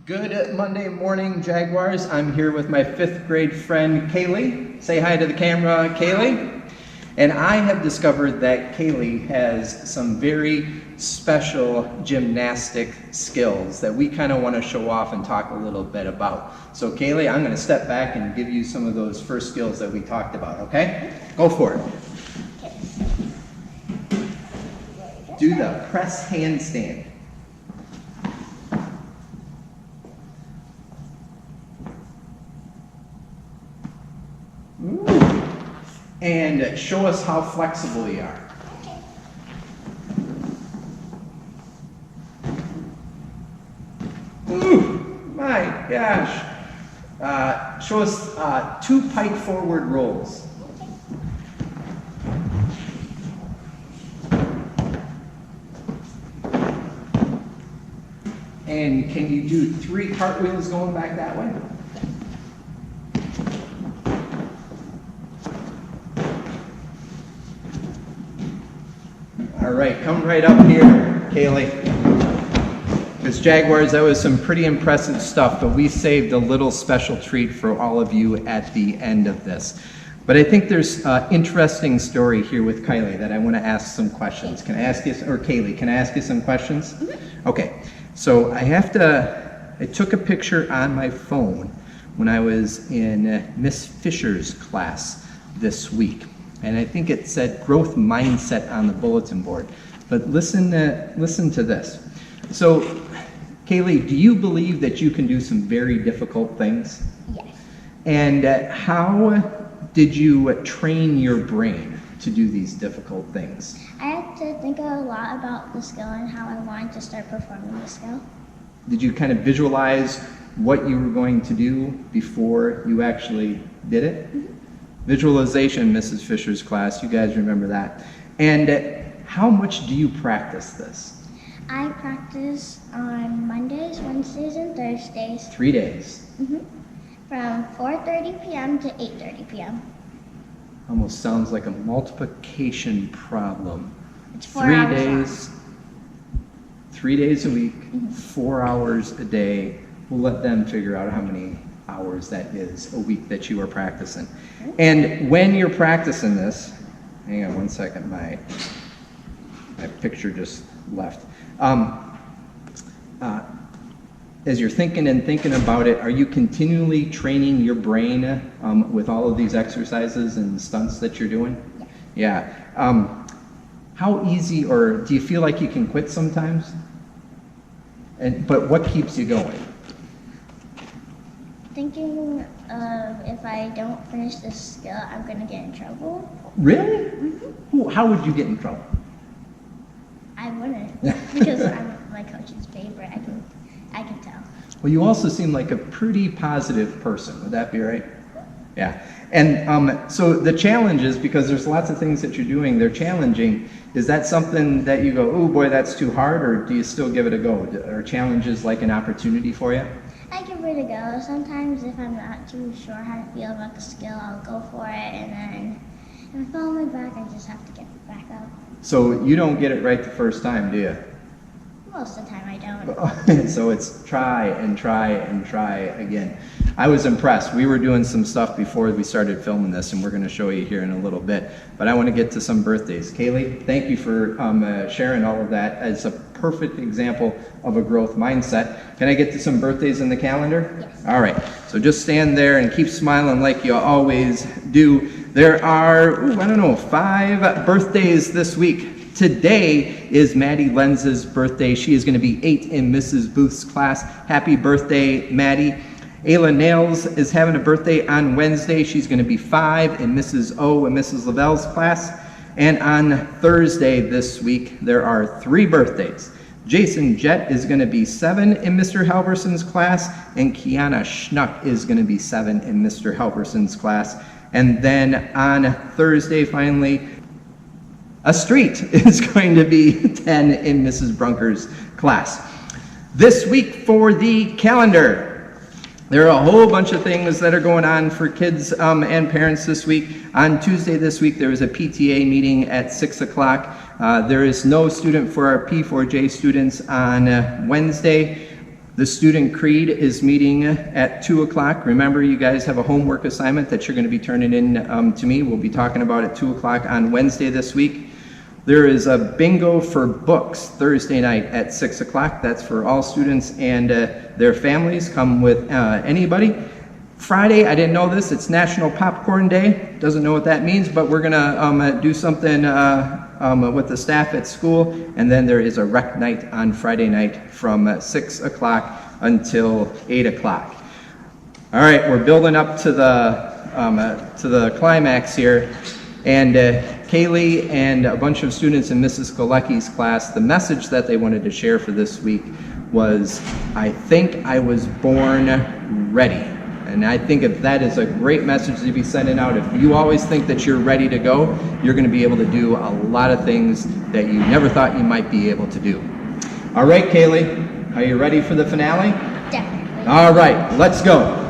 Good Monday morning, Jaguars. I'm here with my 5th grade friend, Kaylee. Say hi to the camera, Kaylee. And I have discovered that Kaylee has some very special gymnastic skills that we kind of want to show off and talk a little bit about. So Kaylee, I'm going to step back and give you some of those first skills that we talked about, okay? Go for it. Do the press handstand. Ooh. And show us how flexible you are. Ooh, my gosh. Show us 2 pike forward rolls. And can you do 3 cartwheels going back that way? All right, come right up here, Kaylee. Because Jaguars, that was some pretty impressive stuff, but we saved a little special treat for all of you at the end of this. But I think there's an interesting story here with Kylie that I want to ask some questions. Can I ask you, or Kaylee, can I ask you some questions? Mm-hmm. Okay, so I took a picture on my phone when I was in Miss Fisher's class this week. And I think it said growth mindset on the bulletin board. But listen to this. So, Kaylee, do you believe that you can do some very difficult things? Yes. And how did you train your brain to do these difficult things? I had to think a lot about the skill and how I wanted to start performing the skill. Did you kind of visualize what you were going to do before you actually did it? Mm-hmm. Visualization, Mrs. Fisher's class, you guys remember that. And how much do you practice this? I practice on Mondays, Wednesdays, and Thursdays. 3 days. Mm-hmm. From 4:30 p.m. to 8:30 p.m. Almost sounds like a multiplication problem. It's 4 hours 3 days. long. 3 days a week, Mm-hmm. 4 hours a day. We'll let them figure out how many hours that is a week that you are practicing. And when you're practicing this, hang on one second, my picture just left. As you're thinking about it, are you continually training your brain with all of these exercises and stunts that you're doing? Yeah. How easy, or do you feel like you can quit sometimes? But what keeps you going? Thinking of if I don't finish this skill, I'm going to get in trouble. Really? Mm-hmm. How would you get in trouble? I wouldn't, because I'm my coach's favorite. I can tell. Well, you also seem like a pretty positive person. Would that be right? Yeah. And so the challenge is, because there's lots of things that you're doing, they're challenging. Is that something that you go, oh boy, that's too hard, or do you still give it a go? Are challenges like an opportunity for you? I give it a go. Sometimes if I'm not too sure how to feel about the skill, I'll go for it, and then if I fall on my back, I just have to get back up. So you don't get it right the first time, do you? Most of the time I don't. So it's try and try and try again. I was impressed. We were doing some stuff before we started filming this, and we're going to show you here in a little bit. But I want to get to some birthdays. Kaylee, thank you for sharing all of that as a perfect example of a growth mindset. Can I get to some birthdays in the calendar? Yes. All right. So just stand there and keep smiling like you always do. There are, 5 birthdays this week. Today is Maddie Lenz's birthday. She is going to be 8 in Mrs. Booth's class. Happy birthday, Maddie. Ayla Nails is having a birthday on Wednesday. She's going to be 5 in Mrs. O and Mrs. Lavelle's class. And on Thursday this week, there are 3 birthdays. Jason Jett is going to be 7 in Mr. Halverson's class, and Kiana Schnuck is going to be 7 in Mr. Halverson's class. And then on Thursday, finally, a street is going to be 10 in Mrs. Brunker's class. This week for the calendar, there are a whole bunch of things that are going on for kids and parents this week. On Tuesday this week, there was a PTA meeting at 6 o'clock. There is no student for our P4J students on Wednesday. The student creed is meeting at 2 o'clock. Remember, you guys have a homework assignment that you're going to be turning in to me. We'll be talking about at 2 o'clock on Wednesday this week. There is a bingo for books Thursday night at 6 o'clock. That's for all students and their families. Come with anybody. Friday, I didn't know this, it's National Popcorn Day. Doesn't know what that means, but we're gonna do something with the staff at school, and then there is a rec night on Friday night from 6 o'clock until 8 o'clock. All right, we're building up to the climax here, and Kaylee and a bunch of students in Mrs. Galecki's class, the message that they wanted to share for this week was, I think I was born ready. And I think if that is a great message to be sending out. If you always think that you're ready to go, you're going to be able to do a lot of things that you never thought you might be able to do. All right, Kaylee, are you ready for the finale? Definitely. All right, let's go.